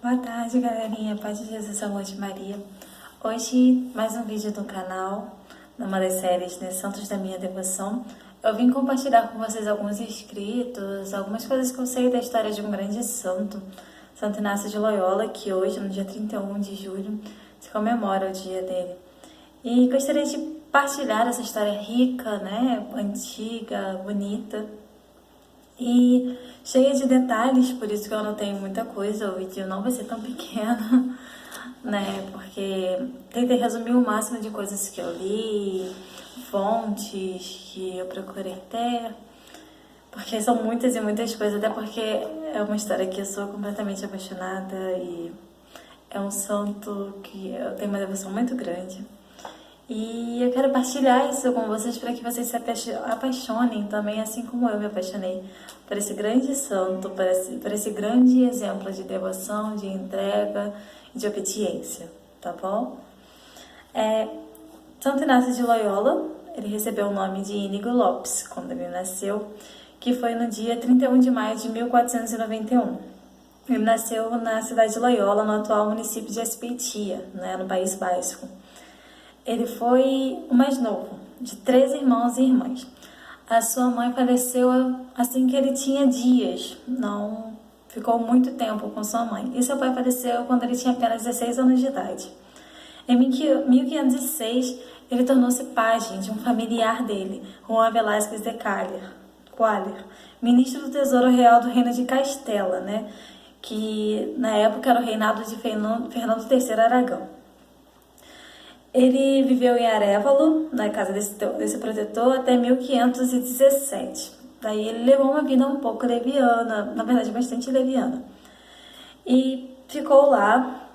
Boa tarde, galerinha. Paz de Jesus, amor de Maria. Hoje, mais um vídeo do canal, numa das séries, né, Santos da Minha Devoção. Eu vim compartilhar com vocês alguns escritos, algumas coisas que eu sei da história de um grande santo, Santo Inácio de Loyola, que hoje, no dia 31 de julho, se comemora o dia dele. E gostaria de partilhar essa história rica, né, antiga, bonita, e cheia de detalhes, por isso que eu anotei muita coisa. O vídeo não vai ser tão pequeno, né? Porque tentei resumir o máximo de coisas que eu li, fontes que eu procurei ter, porque são muitas e muitas coisas, até porque é uma história que eu sou completamente apaixonada e é um santo que eu tenho uma devoção muito grande. E eu quero partilhar isso com vocês para que vocês se apaixonem também, assim como eu me apaixonei por esse grande santo, por esse grande exemplo de devoção, de entrega e de obediência, tá bom? Santo Inácio de Loyola, ele recebeu o nome de Íñigo Lopes quando ele nasceu, que foi no dia 31 de maio de 1491. Ele nasceu na cidade de Loyola, no atual município de Azpeitia, né, no País Basco. Ele foi o mais novo, de 3 irmãos e irmãs. A sua mãe faleceu assim que ele tinha dias, não ficou muito tempo com sua mãe. E seu pai faleceu quando ele tinha apenas 16 anos de idade. Em 1506, ele tornou-se pajem de um familiar dele, Juan Velázquez de Quáler, ministro do Tesouro Real do Reino de Castela, né? Que na época era o reinado de Fernando III Aragão. Ele viveu em Arévalo, na casa desse protetor, até 1517. Daí ele levou uma vida um pouco leviana, na verdade bastante leviana. E ficou lá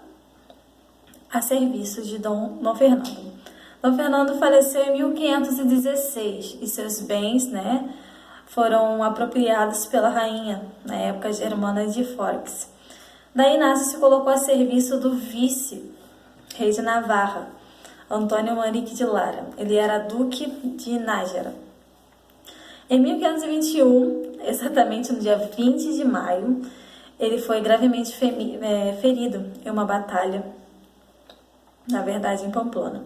a serviço de Dom Fernando. Dom Fernando faleceu em 1516 e seus bens, né, foram apropriados pela rainha, na época germana de Forques. Daí Inácio se colocou a serviço do vice, rei de Navarra, Antônio Manrique de Lara. Ele era duque de Nájera. Em 1521, exatamente no dia 20 de maio, ele foi gravemente ferido em uma batalha, na verdade em Pamplona,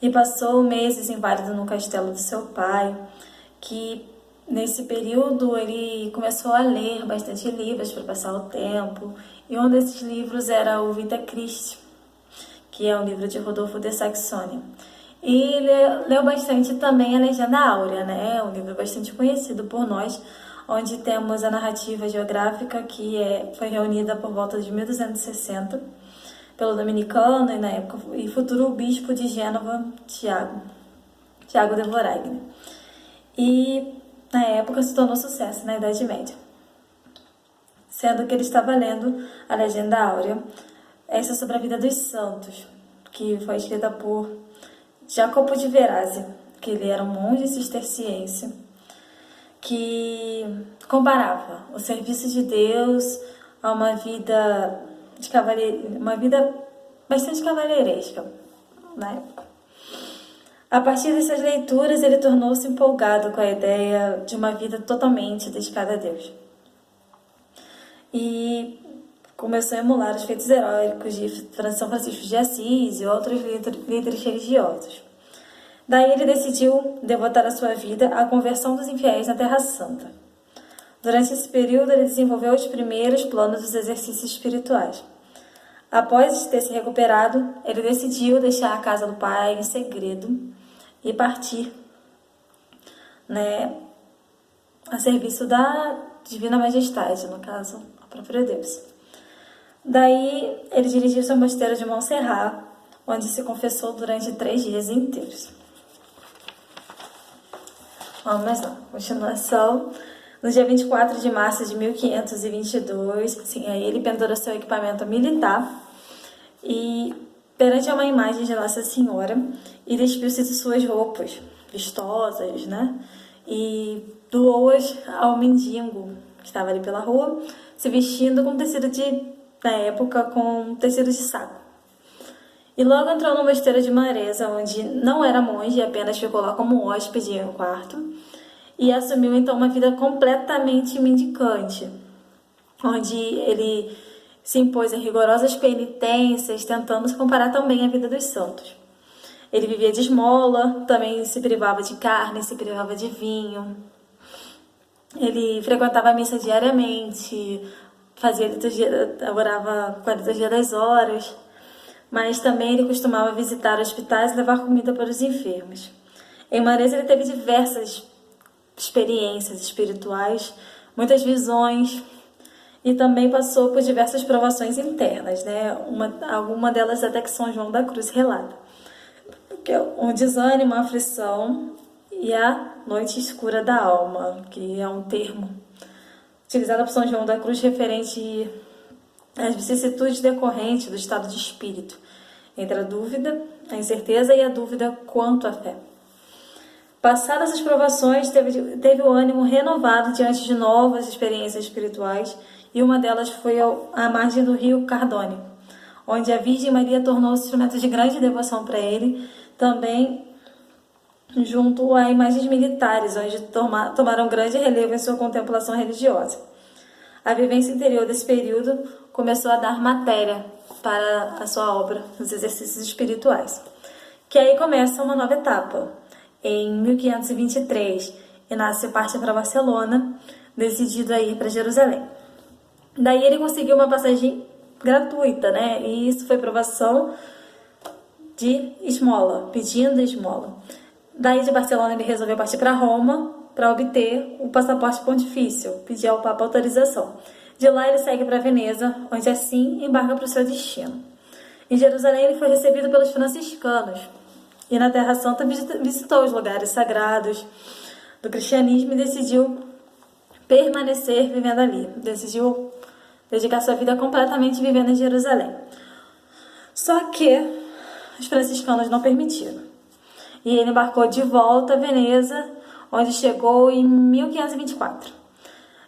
e passou meses inválido no castelo do seu pai, que nesse período ele começou a ler bastante livros para passar o tempo, e um desses livros era o Vita Christi, que é um livro de Rodolfo de Saxônia. E ele leu bastante também a Legenda Áurea, né? Um livro bastante conhecido por nós, onde temos a narrativa geográfica que foi reunida por volta de 1260 pelo dominicano e na época e futuro bispo de Gênova, Tiago de Voragine. E na época se tornou sucesso na Idade Média, sendo que ele estava lendo a Legenda Áurea. Essa é sobre a vida dos santos, que foi escrita por Jacopo de Verazia, que ele era um monge cisterciense, que comparava o serviço de Deus a uma vida uma vida bastante cavalheiresca na época. A partir dessas leituras, ele tornou-se empolgado com a ideia de uma vida totalmente dedicada a Deus. E começou a emular os feitos heróicos de São Francisco de Assis e outros líderes religiosos. Daí ele decidiu devotar a sua vida à conversão dos infiéis na Terra Santa. Durante esse período, ele desenvolveu os primeiros planos dos exercícios espirituais. Após ter se recuperado, ele decidiu deixar a casa do pai em segredo e partir, né, a serviço da Divina Majestade, no caso, ao próprio Deus. Daí, ele dirigiu-se ao mosteiro de Montserrat, onde se confessou durante 3 dias inteiros. Vamos lá, continuação. No dia 24 de março de 1522, aí ele pendurou seu equipamento militar e, perante uma imagem de Nossa Senhora, e despiu-se de suas roupas vistosas, né? E doou-as ao mendigo que estava ali pela rua, se vestindo com tecido na época, com tecido de saco. E logo entrou no mosteiro de Maresa, onde não era monge, apenas ficou lá como hóspede em um quarto, e assumiu então uma vida completamente mendicante, onde ele se impôs em rigorosas penitências, tentando se comparar também à vida dos santos. Ele vivia de esmola, também se privava de carne, se privava de vinho. Ele frequentava a missa diariamente, fazia liturgia, orava 40 dias das horas, mas também ele costumava visitar hospitais e levar comida para os enfermos. Em Maresa ele teve diversas experiências espirituais, muitas visões, e também passou por diversas provações internas, né? Alguma delas até que São João da Cruz relata, que é um desânimo, a aflição e a noite escura da alma, que é um termo utilizado por São João da Cruz referente às vicissitudes decorrentes do estado de espírito, entre a dúvida, a incerteza e a dúvida quanto à fé. Passadas as provações, teve o ânimo renovado diante de novas experiências espirituais, e uma delas foi à margem do rio Cardone, onde a Virgem Maria tornou-se instrumento de grande devoção para ele, também junto a imagens militares, onde tomaram grande relevo em sua contemplação religiosa. A vivência interior desse período começou a dar matéria para a sua obra, os exercícios espirituais. Que aí começa uma nova etapa. Em 1523, Inácio parte para Barcelona, decidido a ir para Jerusalém. Daí ele conseguiu uma passagem gratuita, né? E isso foi provação de esmola, pedindo esmola. Daí de Barcelona ele resolveu partir para Roma para obter o passaporte pontifício, pedir ao Papa autorização. De lá ele segue para Veneza, onde assim embarca para o seu destino. Em Jerusalém ele foi recebido pelos franciscanos e na Terra Santa visitou os lugares sagrados do cristianismo e decidiu permanecer vivendo ali. Decidiu dedicar sua vida completamente vivendo em Jerusalém. Só que os franciscanos não permitiram. E ele embarcou de volta a Veneza, onde chegou em 1524.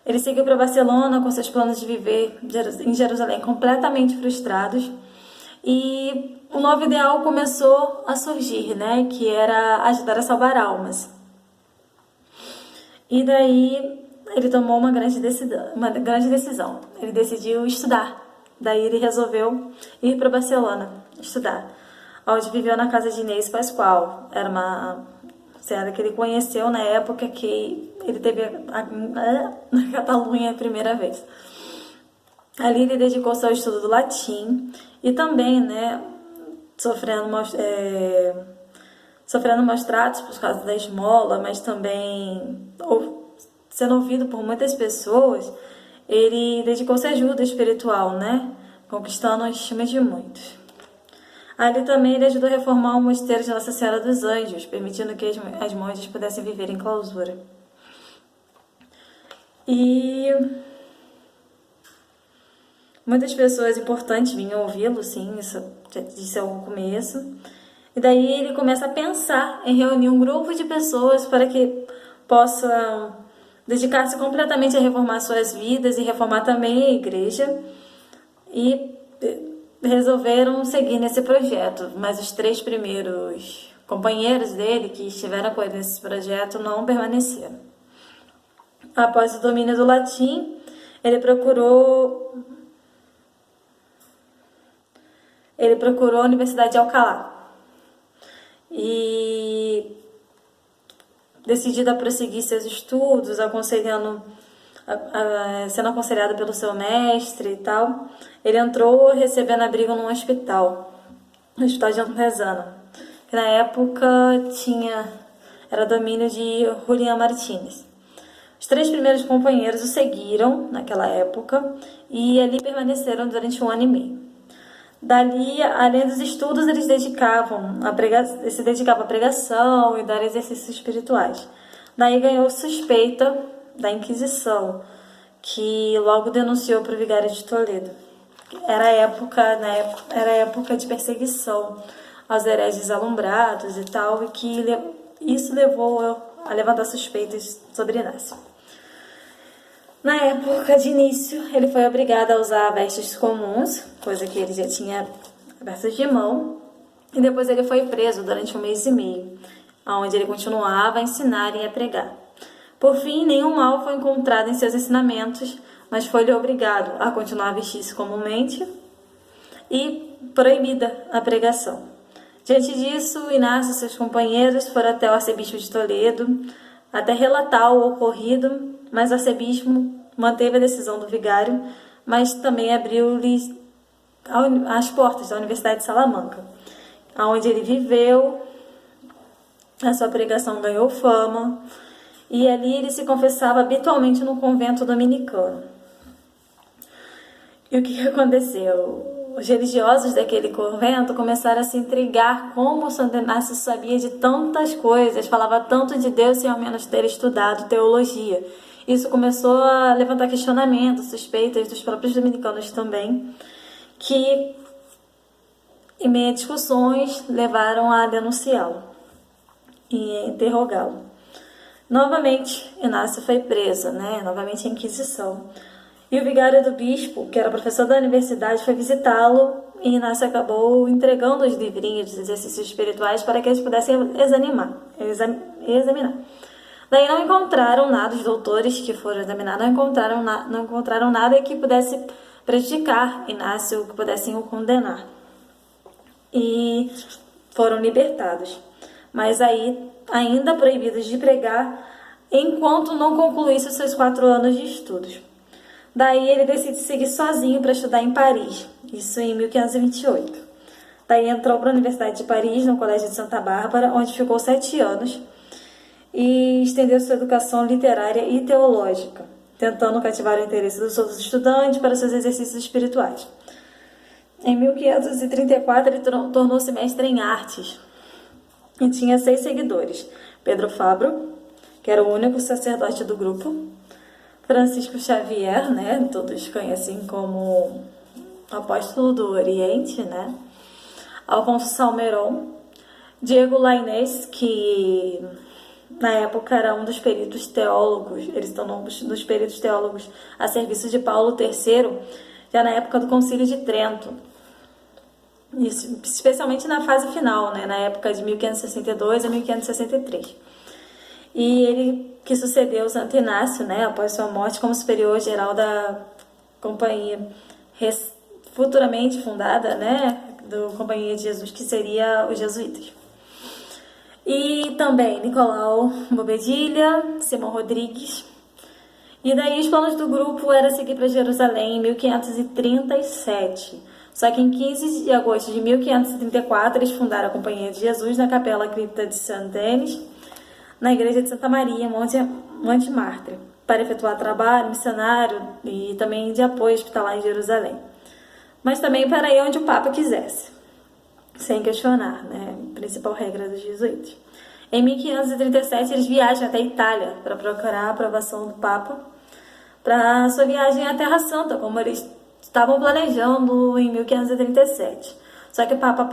Ele seguiu para Barcelona com seus planos de viver em Jerusalém completamente frustrados. E um novo ideal começou a surgir, né? Que era ajudar a salvar almas. E daí ele tomou uma grande decisão. Ele decidiu estudar. Daí ele resolveu ir para Barcelona estudar, onde viveu na casa de Inês Pascoal. Era uma senhora que ele conheceu na época que ele teve na Catalunha a primeira vez. Ali ele dedicou-se ao estudo do latim e também, né, sofrendo maus tratos por causa da esmola, mas também sendo ouvido por muitas pessoas, ele dedicou-se à ajuda espiritual, né, conquistando a estima de muitos. Ali também ele ajudou a reformar o mosteiro de Nossa Senhora dos Anjos, permitindo que as monjas pudessem viver em clausura. E muitas pessoas importantes vinham ouvi-lo, sim, isso já disse ao começo. E daí ele começa a pensar em reunir um grupo de pessoas para que possam dedicar-se completamente a reformar suas vidas e reformar também a igreja. E resolveram seguir nesse projeto, mas os 3 primeiros companheiros dele que estiveram com ele nesse projeto não permaneceram. Após o domínio do latim, ele procurou a Universidade de Alcalá e, decidido a prosseguir seus estudos, sendo aconselhado pelo seu mestre e tal, ele entrou recebendo abrigo num hospital, no Hospital de Antezana, que na época era domínio de Julián Martínez. Os 3 primeiros companheiros o seguiram naquela época e ali permaneceram durante 1 ano e meio. Dali, além dos estudos, eles se dedicavam à pregação e dar exercícios espirituais. Daí ganhou suspeita da Inquisição, que logo denunciou para o vigário de Toledo. Era época de perseguição aos hereges alumbrados e tal, e que isso levou a levantar suspeitas sobre Inácio. Na época de início, ele foi obrigado a usar vestes comuns, coisa que ele já tinha aberto de mão, e depois ele foi preso durante 1 mês e meio, onde ele continuava a ensinar e a pregar. Por fim, nenhum mal foi encontrado em seus ensinamentos, mas foi-lhe obrigado a continuar a vestir-se comumente e proibida a pregação. Diante disso, Inácio e seus companheiros foram até o arcebispo de Toledo, até relatar o ocorrido, mas o arcebispo manteve a decisão do vigário, mas também abriu-lhe as portas da Universidade de Salamanca, onde ele viveu. A sua pregação ganhou fama e ali ele se confessava habitualmente no convento dominicano. E o que aconteceu? Os religiosos daquele convento começaram a se intrigar como Santo Inácio sabia de tantas coisas, falava tanto de Deus sem ao menos ter estudado teologia. Isso começou a levantar questionamentos, suspeitas dos próprios dominicanos também, que, em meio a discussões, levaram a denunciá-lo e interrogá-lo. Novamente, Inácio foi preso, novamente a Inquisição. E o vigário do bispo, que era professor da universidade, foi visitá-lo e Inácio acabou entregando os livrinhos dos exercícios espirituais para que eles pudessem examinar. Daí não encontraram nada, os doutores que foram examinar não encontraram nada que pudesse prejudicar Inácio, que pudessem o condenar. E foram libertados. Mas aí, ainda proibidos de pregar, enquanto não concluísse os seus 4 anos de estudos. Daí ele decide seguir sozinho para estudar em Paris, isso em 1528. Daí entrou para a Universidade de Paris, no Colégio de Santa Bárbara, onde ficou 7 anos e estendeu sua educação literária e teológica, tentando cativar o interesse dos outros estudantes para seus exercícios espirituais. Em 1534 ele tornou-se mestre em artes e tinha 6 seguidores: Pedro Fabro, que era o único sacerdote do grupo, Francisco Xavier, todos conhecem como apóstolo do Oriente, Alfonso Salmeron, Diego Lainez, que na época era um dos peritos teólogos, eles estão dos peritos teólogos a serviço de Paulo III, já na época do Concílio de Trento. Isso, especialmente na fase final, na época de 1562 a 1563. E ele que sucedeu Santo Inácio, após sua morte, como superior geral da companhia futuramente fundada, da Companhia de Jesus, que seria os jesuítas. E também Nicolau Bobedilha, Simão Rodrigues. E daí os planos do grupo era seguir para Jerusalém em 1537. Só que em 15 de agosto de 1534 eles fundaram a Companhia de Jesus na Capela Cripta de Saint-Denis, na igreja de Santa Maria, Monte Martre, para efetuar trabalho missionário e também de apoio hospitalar em Jerusalém. Mas também para ir onde o Papa quisesse, sem questionar, principal regra dos jesuítas. Em 1537 eles viajam até a Itália para procurar a aprovação do Papa para sua viagem à Terra Santa, como eles estavam planejando em 1537. Só que o Papa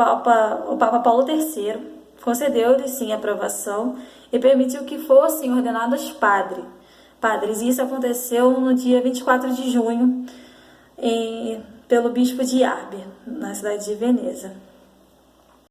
Paulo III concedeu-lhe sim a aprovação e permitiu que fossem ordenados padres. E isso aconteceu no dia 24 de junho pelo bispo de Arbe, na cidade de Veneza.